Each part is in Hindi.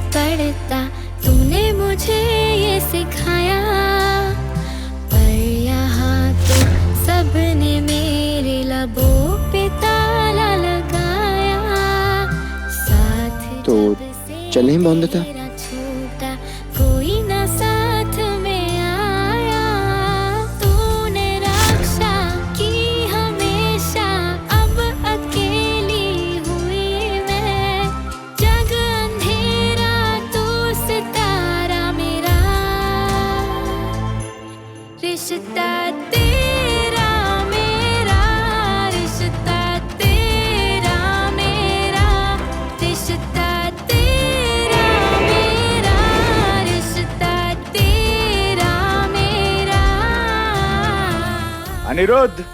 पड़ता, तूने मुझे ये सिखाया। पर यहाँ तो सबने मेरे लबों पे ताला लगाया। साथ तो चलें बॉन्दिता? छूटा कोई ना साथ में आया। तूने रक्षा की हमेशा, अब अकेली हुई मैं। जग अंधेरा तू सितारा मेरा, रिश्ता तेरा मेरा, रिश्ता तेरा मेरा, रिश्ता तेरा मेरा, रिश्ता तेरा मेरा। अनिरुद्ध,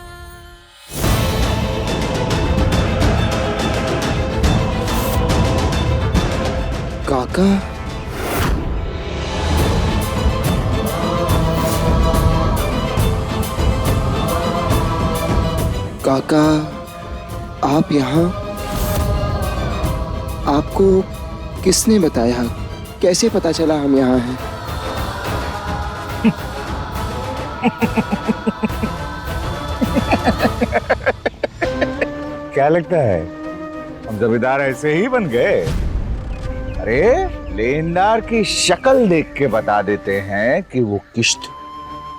काका, काका आप यहाँ? आपको किसने बताया? कैसे पता चला हम यहाँ हैं? क्या लगता है हम जमींदार ऐसे ही बन गए? अरे लेनदार की शक्ल देख के बता देते हैं कि वो किस्त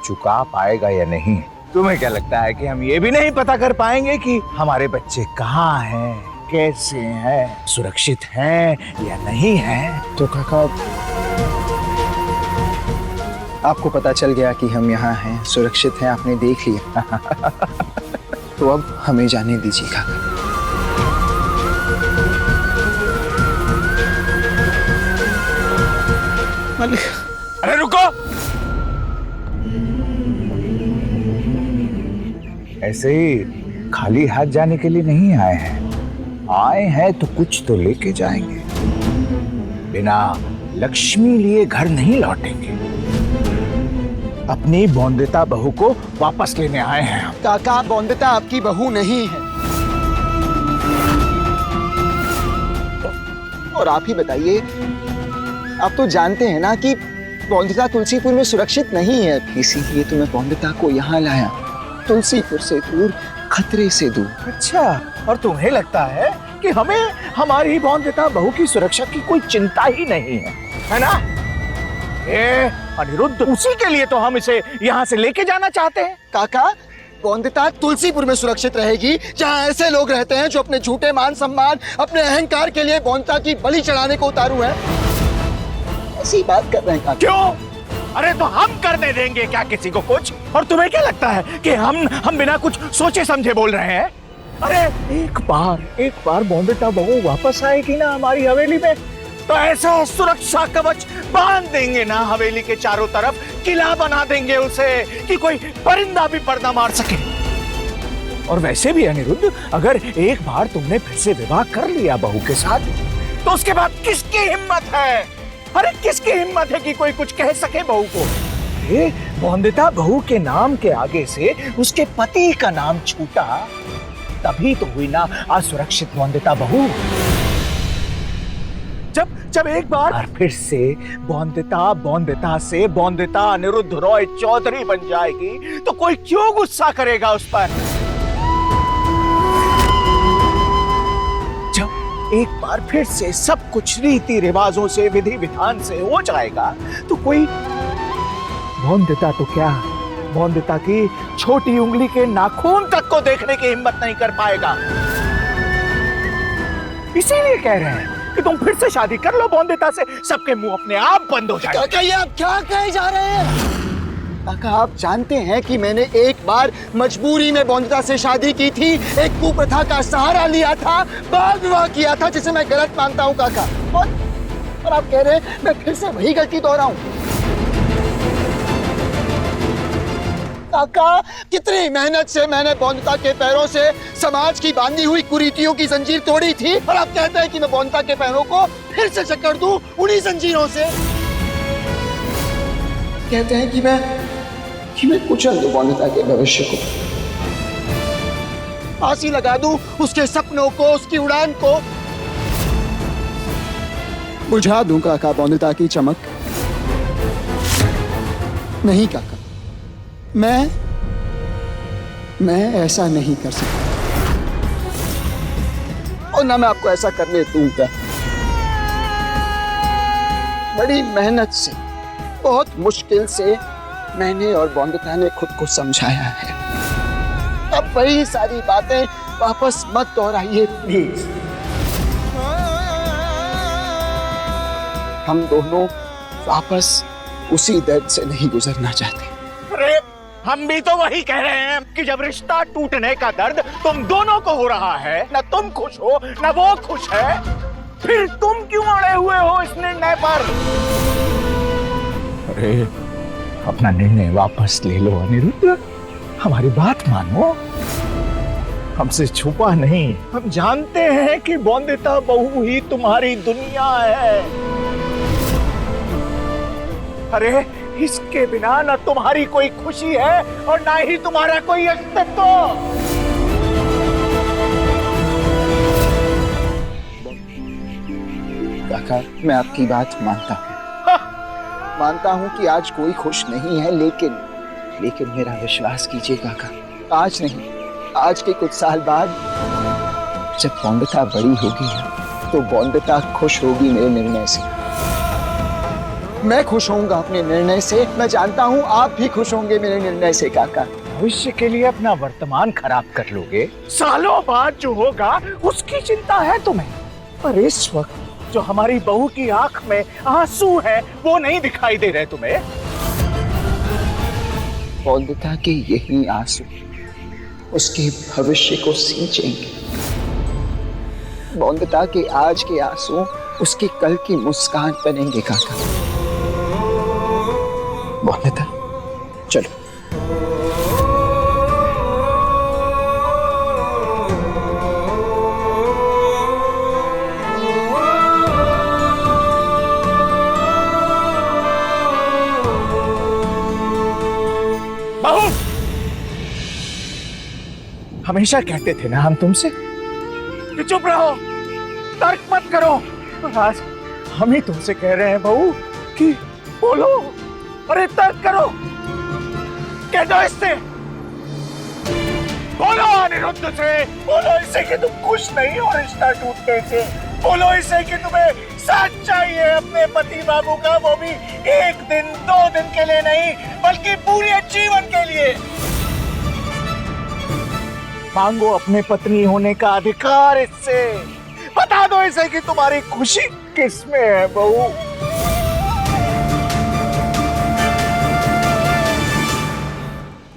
चुका पाएगा या नहीं। तुम्हें क्या लगता है कि हम ये भी नहीं पता कर पाएंगे कि हमारे बच्चे कहाँ हैं, कैसे हैं, सुरक्षित हैं या नहीं हैं? तो काका आपको पता चल गया कि हम यहाँ हैं, सुरक्षित हैं, आपने देख लिया। तो अब हमें जाने दीजिए काका। अरे रुको! ऐसे ही खाली हाथ जाने के लिए नहीं आए हैं। आए हैं तो कुछ तो लेके जाएंगे। बिना लक्ष्मी लिए घर नहीं लौटेंगे। अपनी बॉन्दिता बहू को वापस लेने आए हैं हम। काका बॉन्दिता आपकी बहू नहीं है। और आप ही बताइए, आप तो जानते हैं ना कि बॉन्दिता तुलसीपुर में सुरक्षित नहीं है, इसीलिए तो मैं बॉन्दिता को यहाँ लाया, तुलसीपुर से दूर, खतरे से दूर। अच्छा, और तुम्हें लगता है कि हमें हमारी बॉन्दिता बहू की सुरक्षा की कोई चिंता ही नहीं है ना? ये अनिरुद्ध, उसी के लिए तो हम इसे यहाँ से लेके जाना चाहते हैं। काका बॉन्दिता तुलसीपुर में सुरक्षित रहेगी, जहाँ ऐसे लोग रहते हैं जो अपने झूठे मान सम्मान, अपने अहंकार के लिए बॉन्दिता की बलि चढ़ाने को उतारू हैं। ऐसी बात कर रहे हैं काका। क्यों? अरे तो हम करने देंगे क्या किसी को कुछ? और तुम्हें क्या लगता है कि हम बिना कुछ सोचे समझे बोल रहे हैं? अरे एक बार बॉन्दिता बहू वापस आएगी ना हमारी हवेली में, तो ऐसा सुरक्षा कवच बांध देंगे ना हवेली के चारों तरफ, किला बना देंगे उसे कि कोई परिंदा भी पर्दा मार सके। और वैसे भी अनिरुद्ध, अगर एक बार तुमने फिर से विवाह कर लिया बहू के साथ, तो उसके बाद किसकी हिम्मत है? अरे किसकी हिम्मत है कि कोई कुछ कह सके बहू को? ये बॉन्दिता बहू के नाम के आगे से उसके पति का नाम छूटा, तभी तो हुई ना असुरक्षित बॉन्दिता बहू। जब एक बार फिर से बॉन्दिता से बॉन्दिता अनिरुद्ध रॉय चौधरी बन जाएगी, तो कोई क्यों गुस्सा करेगा उस पर? जब एक बार फिर से सब कुछ रीति रिवाजों से, विधि विधान से हो जाएगा, तो कोई बॉन्दिता तो क्या, बॉन्दिता की छोटी उंगली के नाखून तक को देखने की हिम्मत नहीं कर पाएगा। इसीलिए कह रहे हैं कि तुम फिर से शादी कर लो बॉन्दिता से, सबके मुंह अपने आप बंद हो जाएंगे। काका ये आप क्या कहे जा रहे हैं? काका आप जानते हैं कि मैंने एक बार मजबूरी में बॉन्दिता से शादी की थी, एक कुप्रथा का सहारा लिया था, बाल विवाह किया था, जिसे मैं गलत मानता हूँ काका। और आप कह रहे हैं मैं फिर से वही गलती दोहराऊं? काका कितनी मेहनत से मैंने बॉन्दिता के पैरों से समाज की बांधी हुई कुरीतियों की जंजीर तोड़ी थी, और आप कहते हैं कि मैं बॉन्दिता के पैरों को फिर से जकड़ दूं उन्हीं जंजीरों से। कहते हैं कि मैं कुचल दूं बॉन्दिता के भविष्य को, फांसी लगा दूं उसके सपनों को, उसकी उड़ान को। बुझा दूं काका बौंदता की चमक? नहीं काका, मैं ऐसा नहीं कर सकता, और ना मैं आपको ऐसा करने दूंगा। बड़ी मेहनत से, बहुत मुश्किल से मैंने और बौंदता ने खुद को समझाया है। अब वही सारी बातें वापस मत दोहराइए प्लीज। हम दोनों वापस उसी दर्द से नहीं गुजरना चाहते। अरे हम भी तो वही कह रहे हैं कि जब रिश्ता टूटने का दर्द तुम दोनों को हो रहा है, ना तुम खुश हो ना वो खुश है, फिर तुम क्यों अड़े हुए हो इस निर्णय पर? अरे अपना निर्णय वापस ले लो अनिरुद्ध, हमारी बात मानो, हमसे छुपा नहीं। हम जानते हैं कि बौंदिता बहू ही तुम्हारी दुनिया है। अरे इसके बिना ना तुम्हारी कोई खुशी है और ना ही तुम्हारा कोई अस्तित्व। काका मैं आपकी बात मानता हूँ, मानता हूँ कि आज कोई खुश नहीं है, लेकिन मेरा विश्वास कीजिए काका, आज नहीं, आज के कुछ साल बाद जब बौंदता बड़ी होगी तो बौंदता खुश होगी मेरे निर्णय से। मैं खुश होऊंगा अपने निर्णय से, मैं जानता हूँ आप भी खुश होंगे मेरे निर्णय से काका। भविष्य के लिए अपना वर्तमान खराब कर लोगे, सालों बाद जो होगा उसकी चिंता है तुम्हें, पर इस वक्त जो हमारी बहू की आंख में आंसू है वो नहीं दिखाई दे रहे तुम्हें। बौंदता के यही आंसू उसके भविष्य को सींचेंगे। बौंदता के आज के आंसू उसके कल की मुस्कान बनेंगे काका। बौंदता चलो। बहू, हमेशा कहते थे ना हम तुमसे कि चुप रहो, तर्क मत करो, आज हम ही तुमसे कह रहे हैं बहू कि बोलो, अरे तर्क करो, कह दो इससे, बोलो अनिरुद्ध से, बोलो इसे कि तुम खुश नहीं हो रिश्ता टूटने से, बोलो इसे कि तुम्हें साथ चाहिए अपने पति बाबू का, वो भी एक दिन दो दिन के लिए नहीं बल्कि पूरे जीवन के लिए। मांगो अपने पत्नी होने का अधिकार इससे, बता दो इसे कि तुम्हारी खुशी किसमें है बहू।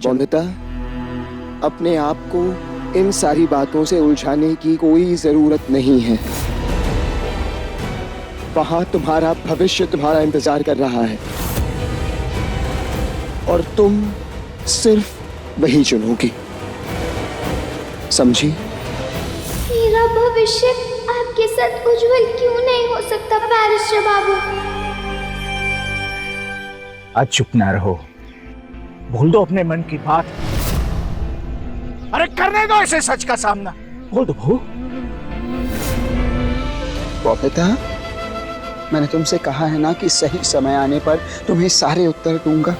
बौंदता, अपने आप को इन सारी बातों से उलझाने की कोई जरूरत नहीं है। वहां तुम्हारा भविष्य तुम्हारा इंतजार कर रहा है और तुम सिर्फ वही चुनोगी, समझी? मेरा भविष्य आपके साथ उज्जवल क्यों नहीं हो सकता बैरिस्टर बाबू? आज चुप ना रहो, बोल दो अपने मन की बात। अरे करने दो इसे सच का सामना, बोल दो बहू। बौंदता, मैंने तुमसे कहा है ना कि सही समय आने पर तुम्हें सारे उत्तर दूंगा,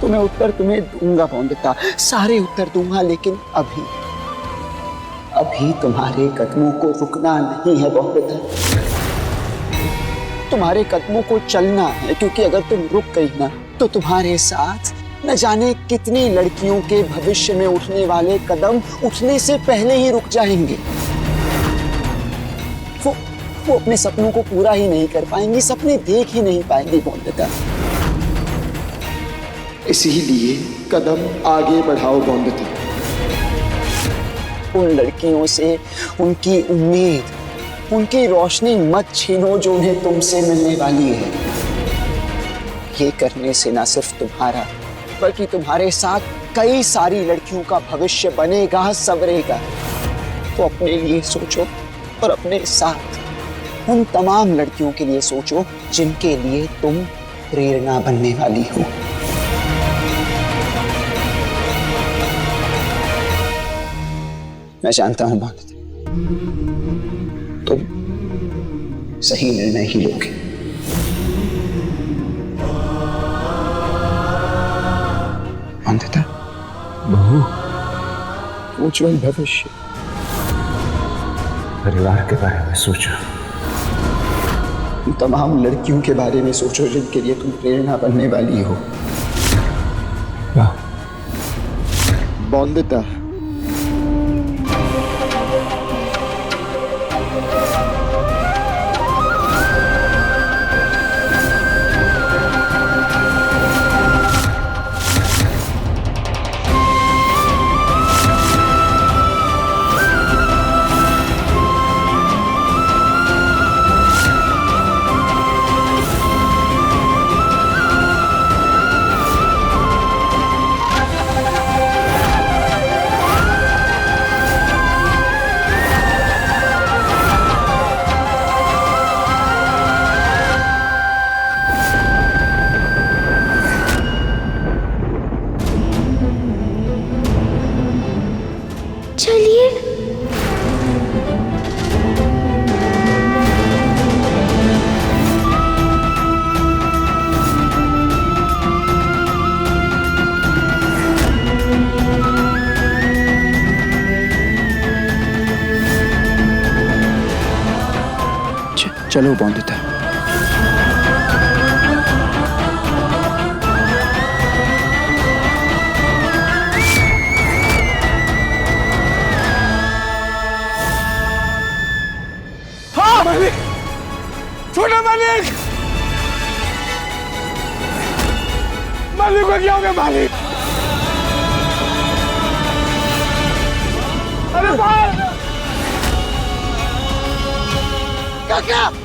तुम्हें दूंगा बौंदता, सारे उत्तर दूंगा, लेकिन अभी तुम्हारे कदमों को रुकना नहीं है बौंदता, तुम्हारे कदमों को चलना है, क्योंकि अगर तुम रुक गई ना तो तुम्हारे साथ न जाने कितनी लड़कियों के भविष्य में उठने वाले कदम उठने से पहले ही रुक जाएंगे। वो अपने सपनों को पूरा ही नहीं कर पाएंगी, सपने देख ही नहीं पाएंगी बौंदता। इसीलिए कदम आगे बढ़ाओ बौंदता। उन लड़कियों से उनकी उम्मीद, उनकी रोशनी मत छीनो जो उन्हें तुमसे मिलने वाली है। ये करने से न सिर्फ तुम्हारा बल्कि तुम्हारे साथ कई सारी लड़कियों का भविष्य बनेगा, संवरेगा। तो अपने लिए सोचो और अपने साथ उन तमाम लड़कियों के लिए सोचो जिनके लिए तुम प्रेरणा बनने वाली हो। मैं जानता हूं बौंदता, सही निर्णय ही लोगे। अंधता, बहू, उज्जवल भविष्य, परिवार के बारे में सोचो। उन तमाम लड़कियों के बारे में सोचो जिनके लिए तुम प्रेरणा बनने वाली हो। बौंदता, चलिए। चलो बौंदता। मालिक, छोटा मालिक, मालिक को क्या हो गया मालिक? अरे बाहर! काका!